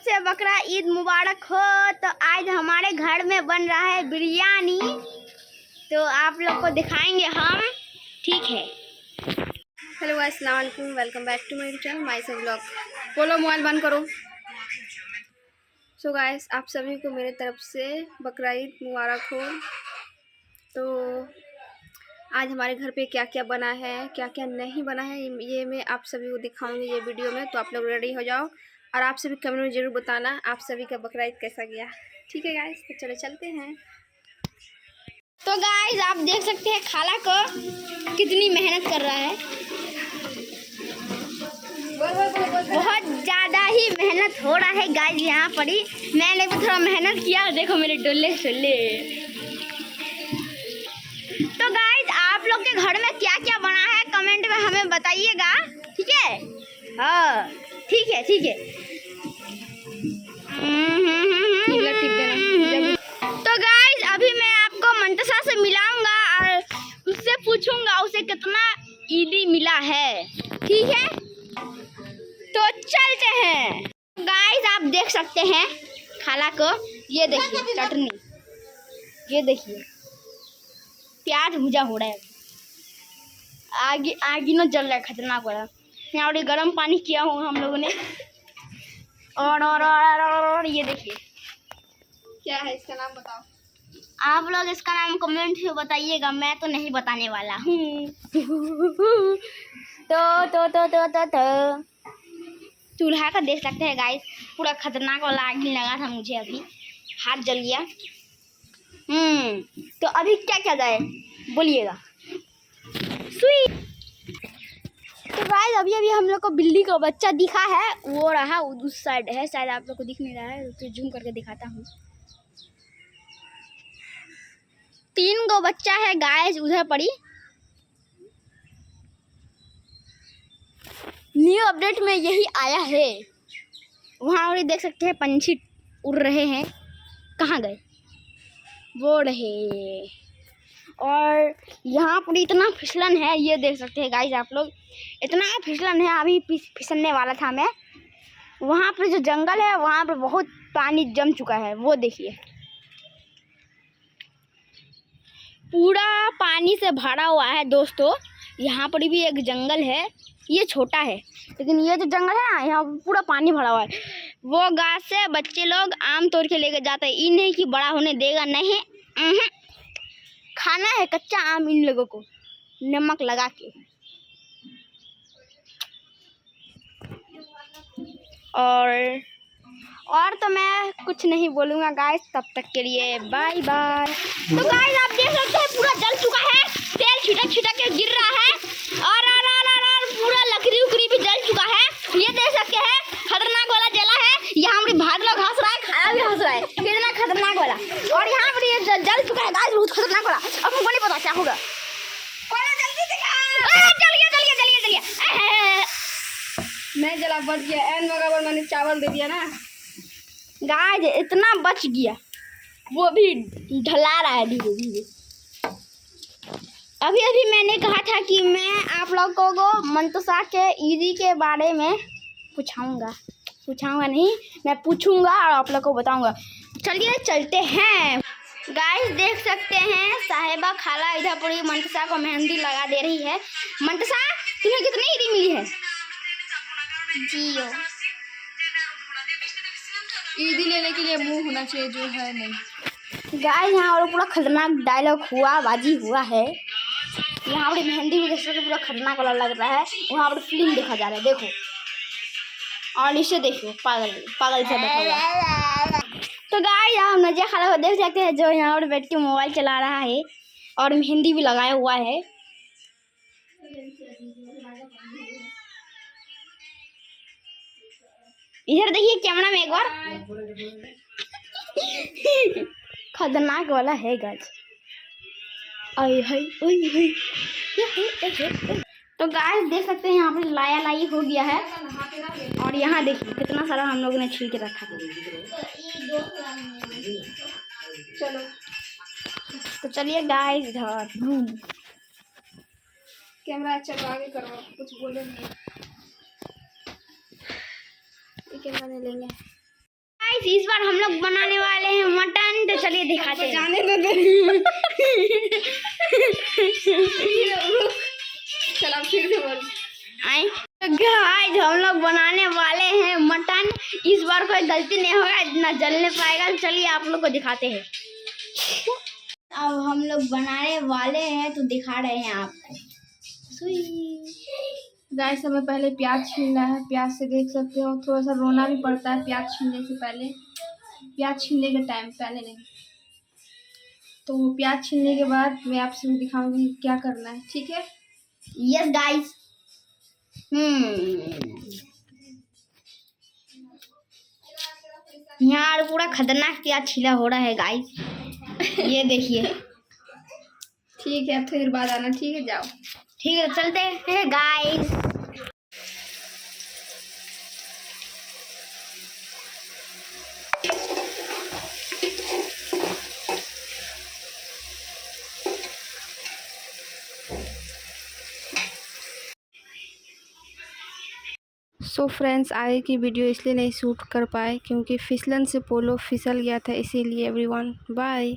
से बकरा ईद मुबारक हो। तो आज हमारे घर में बन रहा है बिरयानी, तो आप लोग को दिखाएंगे हम, ठीक है। हेलो गाइस, अस्सलाम वालेकुम, welcome back to my channel my से व्लॉग। बोलो मोबाइल बंद करो। सो गाइस, आप सभी को मेरे तरफ से बकरा ईद मुबारक हो। तो आज हमारे घर पे क्या क्या बना है, क्या क्या नहीं बना है, ये मैं आप सभी को दिखाऊंगी ये वीडियो में। तो आप लोग रेडी हो जाओ और आप सभी कमेंट में ज़रूर बताना आप सभी का बकरा ईद कैसा गया, ठीक है गाइस। तो चलो चलते हैं। तो गाइस, आप देख सकते हैं खाला को कितनी मेहनत कर रहा है, बहुत ज़्यादा ही मेहनत हो रहा है गाइस यहाँ पर ही। मैंने भी थोड़ा मेहनत किया, देखो मेरे डोले शोले। तो गाइस, आप लोग के घर में क्या क्या बना है कमेंट में हमें बताइएगा, ठीक है। हाँ ठीक है, ठीक है। तो गाइस, अभी मैं आपको मंतसा से मिलाऊंगा और उससे पूछूंगा उसे कितना ईदी मिला है, ठीक है। तो चलते हैं। गाइस, आप देख सकते हैं खाला को, ये देखिए चटनी, ये देखिए प्याज भुजा हो रहा है, आगे आगे न जल रहा है, खतरनाक हो रहा है। यहाँ पर गर्म पानी किया हुआ हम लोगों ने, और ये देखिए क्या है, इसका नाम बताओ आप लोग। इसका नाम कमेंट में बताइएगा, मैं तो नहीं बताने वाला हूँ। तो चूल्हा का देख सकते हैं गाइस, पूरा खतरनाक वाला आग लगा था मुझे, अभी हाथ जल गया। तो अभी क्या क्या जाए बोलिएगा। तो गाइस, अभी हम लोग को बिल्ली का बच्चा दिखा है, वो रहा उस साइड है, शायद आप लोग को दिख नहीं रहा है, तो जूम करके दिखाता हूँ। 3 गो बच्चा है गाइस उधर पड़ी। न्यू अपडेट में यही आया है। वहाँ और देख सकते हैं पंछी उड़ रहे हैं, कहाँ गए वो रहे। और यहाँ पर इतना फिसलन है, ये देख सकते हैं गाइस आप लोग, इतना फिसलन है। अभी फिसलने वाला था मैं। वहाँ पर जो जंगल है वहाँ पर बहुत पानी जम चुका है, वो देखिए पूरा पानी से भरा हुआ है दोस्तों। यहाँ पर भी एक जंगल है, ये छोटा है, लेकिन ये जो जंगल है ना, यहाँ पूरा पानी भरा हुआ है। वो गाछ से बच्चे लोग आम तोड़ के लेके जाते हैं, ये नहीं कि बड़ा होने देगा, नहीं, खाना है कच्चा आम इन लोगों को नमक लगा के। और तो मैं कुछ नहीं बोलूँगा गाइस, तब तक के लिए बाय बाय। तो गाइस, आप देख सकते हैं पूरा जल चुका है, तेल छिटक छिटक के गिर रहा है, और पूरा लकड़ी उकड़ी भी जल चुका है, ये देख सकते हैं खतरनाक वाला जला है। यहाँ पर भाग लोग हंस रहा है, खाया भी हंस रहा है, कितना खतरनाक वाला। और यहाँ पर ये जल चुका है गाइस, बहुत खतरनाक वाला। अब हमको नहीं पता क्या होगा। नहीं जला, बच गया, एन बराबर मैंने चावल दे दिया ना गाइस, इतना बच गया। वो भी ढला रहा है धीरे धीरे। अभी मैंने कहा था कि मैं आप लोगों को मंतसा के ईदी के बारे में पूछाऊंगा नहीं, मैं पूछूंगा और आप लोग को बताऊंगा। चलिए चलते हैं। गाइस, देख सकते हैं साहिबा खाला इधर पूरी मंतसा को मेहंदी लगा दे रही है। मंतसा, तुम्हें कितनी ईदी मिली है? जियो। ईदी लेने के लिए मुंह होना चाहिए, जो है नहीं। गाइस, यहाँ और पूरा खतरनाक डायलॉग हुआ, बाजी हुआ है। यहाँ पर मेहंदी भी देख सकते, पूरा खतरनाक वाला लग रहा है। वहाँ पर फिल्म देखा जा रहा है, देखो, और इसे देखो, पागल से बैठा हुआ। तो गाइस, यहाँ नजिया खाला को देख सकते हैं, जो यहाँ पर बैठ के मोबाइल चला रहा है और मेहंदी भी लगाया हुआ है। इधर देखिए कैमरा में एक बार, खतरनाक वाला है गाइस। तो गाइस, देख सकते हैं यहाँ पे लाया लाई हो गया है, और यहाँ देखिए कितना सारा हम लोगों ने छील के रखा था। चलो तो चलिए गाइस, इधर कैमरा चलो आगे करो, कुछ बोलो नहीं, ये कैमरा नहीं लेंगे। गाइस इस बार हम लोग बनाने वाले हैं मटन, तो चलिए दिखाते हैं। जाने दो चलो फिर से बोल। आए गाइस हम लोग बनाने वाले हैं मटन। इस बार कोई गलती नहीं होगा, इतना जल नहीं पाएगा। चलिए आप लोग को दिखाते हैं। अब हम लोग बनाने वाले हैं तो दिखा रहे हैं आपको। गाइस हमें पहले प्याज छीलना है। प्याज से देख सकते हो थोड़ा सा रोना भी पड़ता है प्याज छीलने से पहले, प्याज छीलने के टाइम पहले नहीं। तो प्याज छीलने के बाद मैं आपसे दिखाऊंगी क्या करना है, ठीक है? Yes guys. यहाँ पूरा खतरनाक प्याज छीला हो रहा है गाइस, ये देखिए। ठीक है फिर बाद आना, ठीक है? जाओ। ठीक है चलते हैं गाइस। सो फ्रेंड्स आगे की वीडियो इसलिए नहीं शूट कर पाए क्योंकि फिसलन से पोलो फिसल गया था, इसीलिए। Everyone bye.